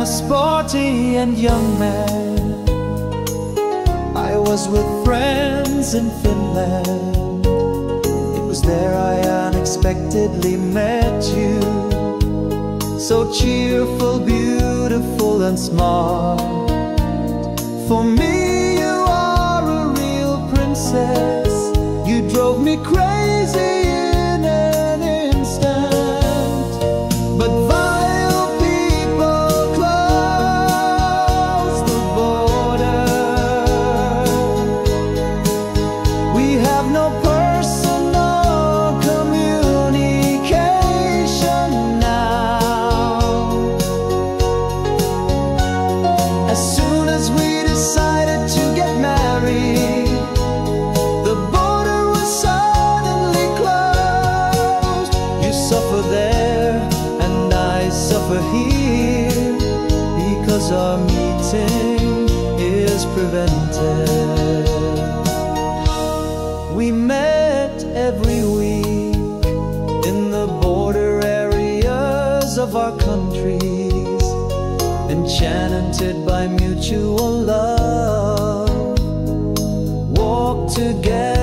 sporty and young man. I was with friends in Finland. It was there I unexpectedly met you. So cheerful, beautiful and smart. For me you are a real princess. You drove me crazy in an instant. But vile people close the border. We have no personal communication now. As soon as we decided to get married, the border was suddenly closed. You suffer there and I suffer here, because our meeting is prevented. We met every week in the border areas of our countries, enchanted by mutual love, walk together